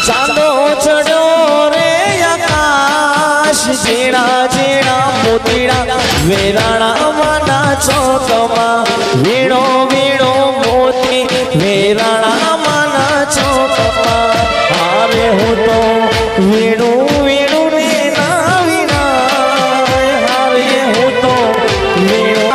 ચાંદો ચડ્યો રે આકાશ ઝીણા ઝીણા મોતીડા વેરાણા માના ચોકમાં વીણો વીણો મોતી વેરાણા માના ચોકમાં હારે હું તો વીણું વીણું ને ના વિનાય હારે હું તો વીણું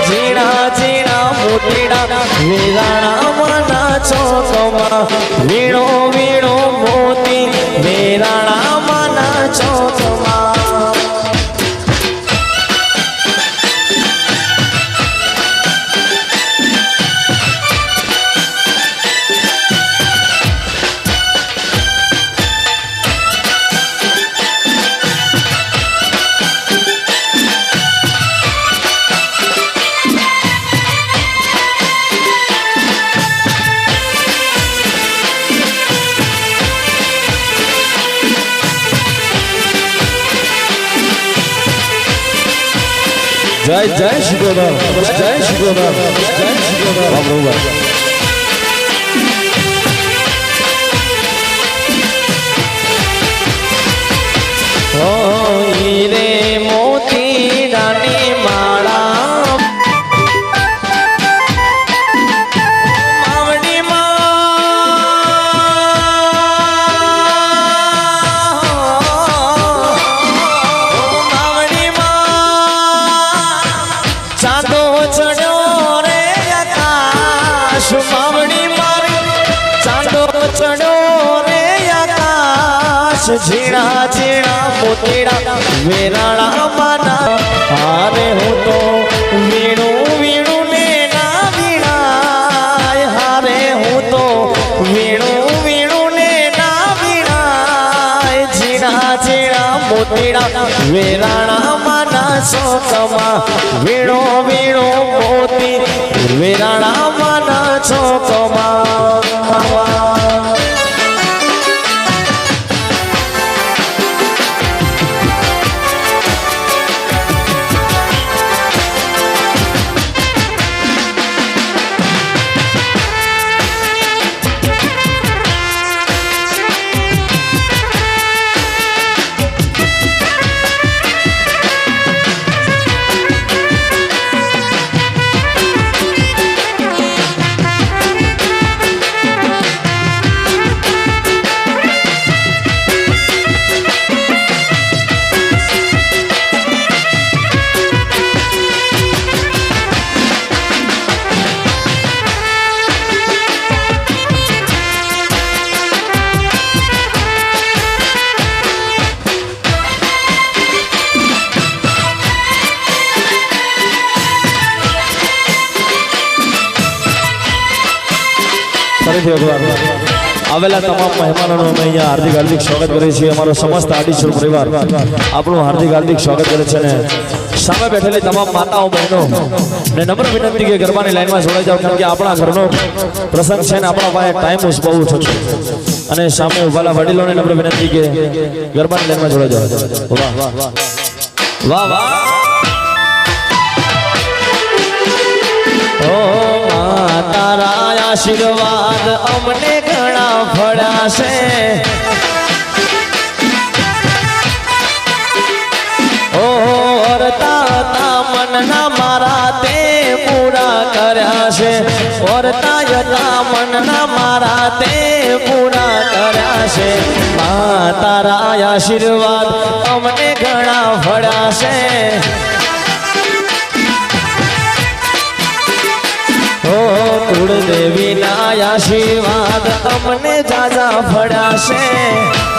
ઝીણા ઝીણા મોતીડા વેરાણા માના ચોકમાં વીણો વીણો મોતી વેરાણા માના ચોકમાં જય જય શિકોદર જય શિકોદર જય શિકોદર બાબરોબર ઓ હીરે મોતી ડાની માળા ઝીણા ઝીણા મોતીડા વેરાણા માના હારે હું તો વીણું વીણું ને ના વીણાય હારે હું તો વીણું વીણું ને ના વીણાય ઝીણા ઝીણા મોતીડા વેરાણા માના ચોકમાં વીણો વીણો મોતી વેરાણા માના ચોકમાં આવેલા તમામ મહેમાનોનું અમે અહીંયા હાર્દિક હાર્દિક સ્વાગત કરીએ છીએ અમારો સમસ્ત આડીસર પરિવાર આપણું હાર્દિક હાર્દિક સ્વાગત કરે છે ને સામે બેઠેલી તમામ માતાઓ બહેનો ને નમ્ર વિનંતી કે ગરબાની લાઈનમાં જોડાઈ જાવ કારણ કે આપણા ઘરનો પ્રસંગ છે ને આપણા પાસે ટાઈમ બહુ ઓછો છે અને સામે ઉભાલા વડીલોને નમ્ર વિનંતી કે ગરબાની લાઈનમાં જોડાઈ જાવ વાહ વાહ વાહ વાહ ઓ તારા આશીર્વાદ અમને ઘણા ફળ્યા છે ઓ ઓરતા મનના મારા તે પૂરા કર્યા છે ઓરતા મનના મારા તે પૂરા કર્યા છે તારા આશીર્વાદ અમને ઘણા ફળ્યા છે કુળદેવીના આશીર્વાદ અમને જાજા ફળ્યા છે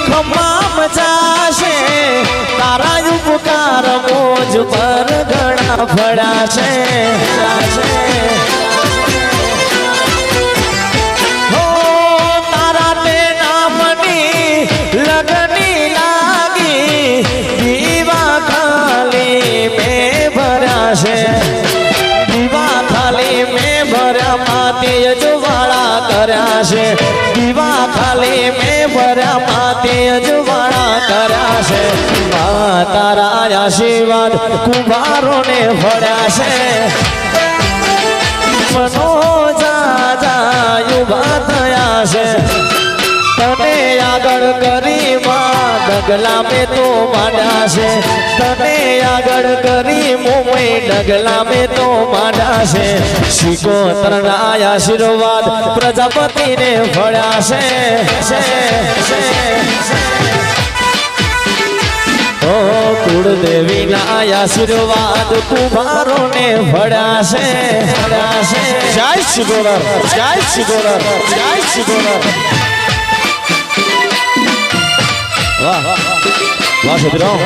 ખમ્મા મચાશે ઉપકાર મોજ પર ઘણા ફળ્યા છે હો તારા તે નામની લગની લાગી દીવા ખાલી મેં ભર્યા છે દીવા ખાલી મેં ભર્યા માતે અજવાળા કર્યા છે દીવા ખાલી મેં ભર્યા માતે અજવાળા કર્યા છે તારા આશીર્વાદ કુંભારોને ભળ્યા છે મનો જાજા યુવા થયા છે તને આગળ કરી માં ડગલા મેં તો માંડ્યા છે તને આગળ કરી મુંબઈ ડગલા મેં તો માંડ્યા છે શિકોતરના આશીર્વાદ પ્રજાપતિને ભળ્યા છે ઓ કુળદેવીના આશીર્વાદ કુંભારોને ભળ્યા છે જય શિકોતર જય શિકોતર જય શિકોતર વાહ વાહ સદરામ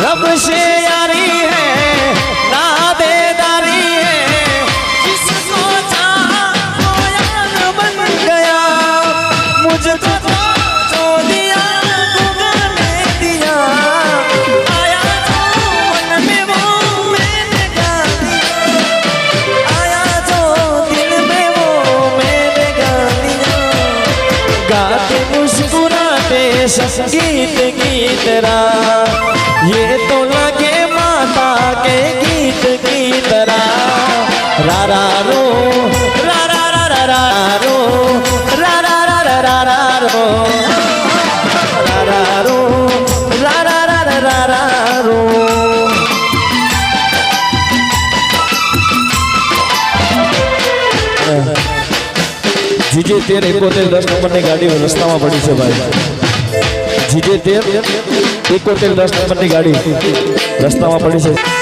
रब से यारी है नादेदारी है जिसको चाहा वो यार बन गया मुझको जो दिया गूगल ने दिया आया जो मन में वो मैंने गा दिया आया जो दिल में वो मैंने गा दिया गाते मुस्कुराते संगीत की तरह ये तो लगे माता के गीत की तरह रा रा रो रा रा रा रा रा रो रा रा रा रा रा रा रो रा रा रो रा रा रा रा रा रा रो जीजे 13 71 10 નંબરની ગાડી રસ્તામાં પડી છે ભાઈ जीजे 13 71 10 નંબરની ગાડી રસ્તામાં પડી છે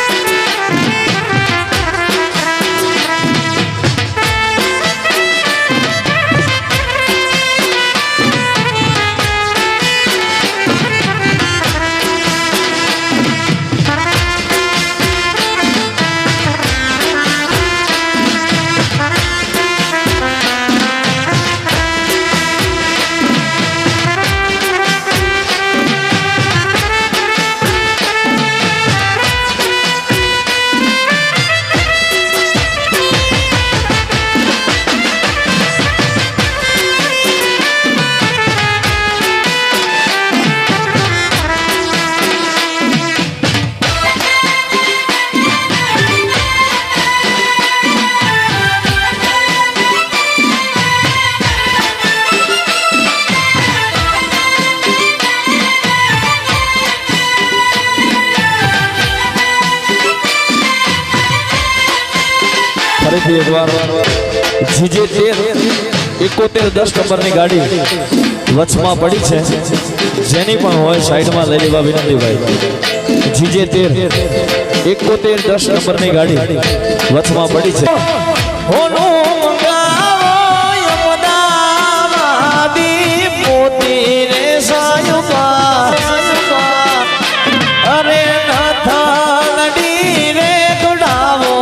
ફરીથી એકવાર જીજે 13 71 10 નંબરની ગાડી વચમાં પડી છે જેની પણ હોય સાઈડમાં લઈ લેવા વિનંતી ભાઈ જીજે 13 71 10 નંબરની ગાડી વચમાં પડી છે અરે નથાલડી રે ગુડાવો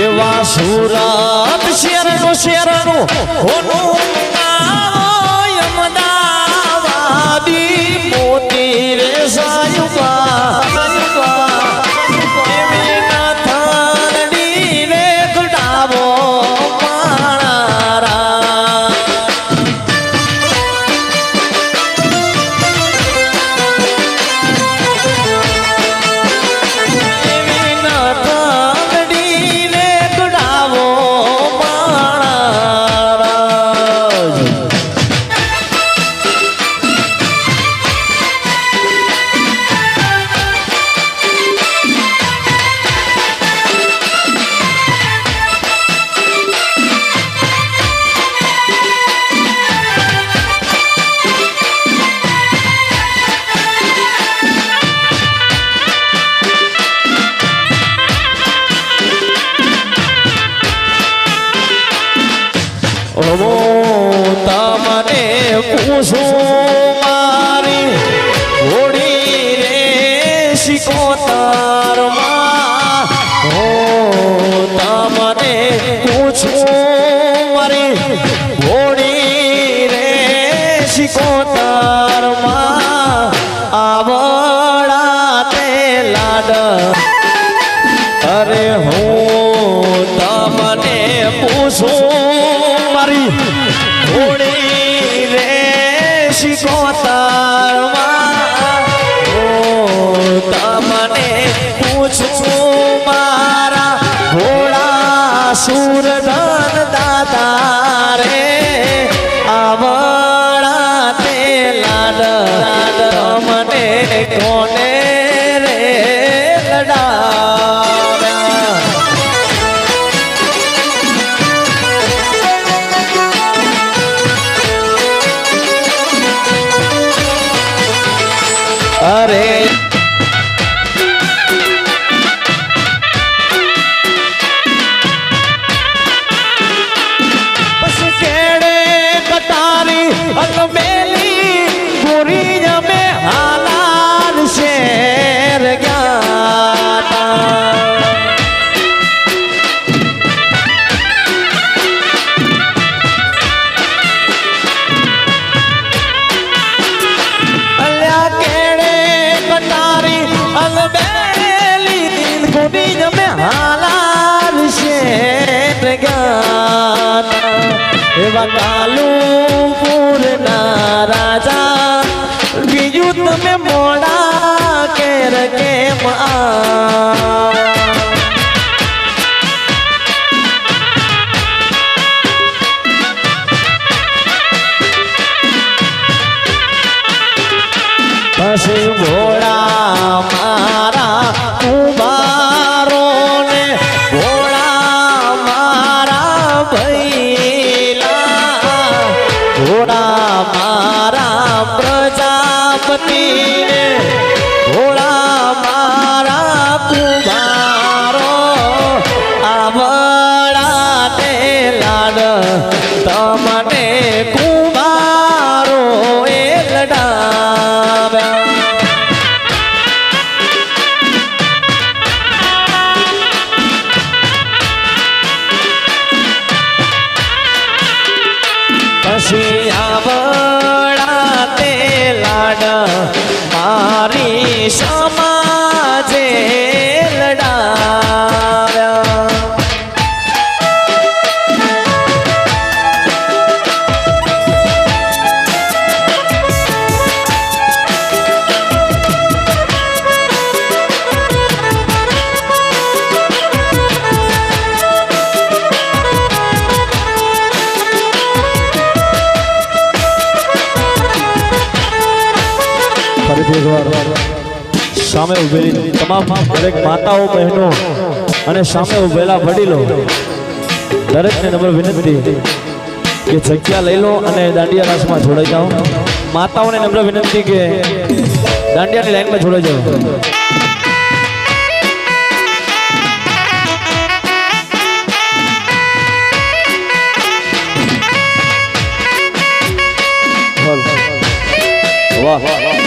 એવા સુરત શેરનું હોનું અમદાવાદી મોતી રે સાયુબા હું તમને પૂછું મારી હોડી રે શિકોતરમાં હું તમને પૂછું મારી હોડી રે શિકોતરમાં આવડા તે લાડ અરે હું તમને પૂછું મારી હોડી રે શિકોતરમાં હું તમને પૂછું મારા ઘોડા સુરધન દાદા રે આવડા તે લાડ મને કોને રે લડાવ્યા અરે પછી કેડે કટારી અલમેલી ગોરી જમે હાલાલ શેર ગયા અલ્યા કેડે કટારી અલમેલી ગોરી જમે હાલાલ શેર ગયા એવા કાલુપુરના રાજા બીજું તમે મોડા કેર કેમ પછી ભોળા મારા કુંભારો ને ભોળા મારા ભૈલા ભોળા મારા પ્રજાપતિ ને ભોળા મારા કુંભારો આવડા તે લાડ તમને કુંભારો એ લડાવ્યા પછી આવડા તે લાડ મારી સમાજે લડાવ્યા ફરીથી એકવાર સામે ઉભેલી તમામ દરેક માતાઓ બહેનો અને સામે ઉભેલા વડીલો દરેકને નમ્ર વિનંતી કે જગ્યા લઈ લો અને દાંડિયા રાસમાં જોડાઈ જાઓ માતાઓને નમ્ર વિનંતી કે દાંડિયાની લાઈનમાં જોડાઈ જાઓ વાહ વાહ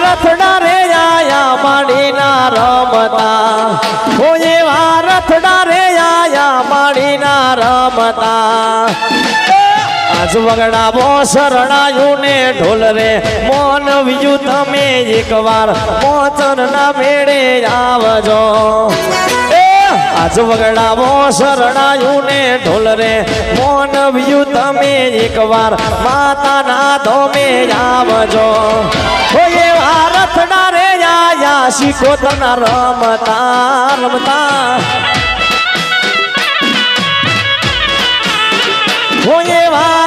રથડા રે આયા માડીના રમતા હો એવા રથડા રે આયા માડીના રમતા આજ વગડાવો શરણાયું ને ઢોલ રે મોન વિયું તમે એકવાર મોચન ના મેળે આવજો આજ વગડાવો શરણાયું ને ઢોલ રે મોન વિયું તમે એકવાર માતાના ધોમે આવજો હો એવા રથડા રે આયા શીખોતરના રમતા રમતા હો એવા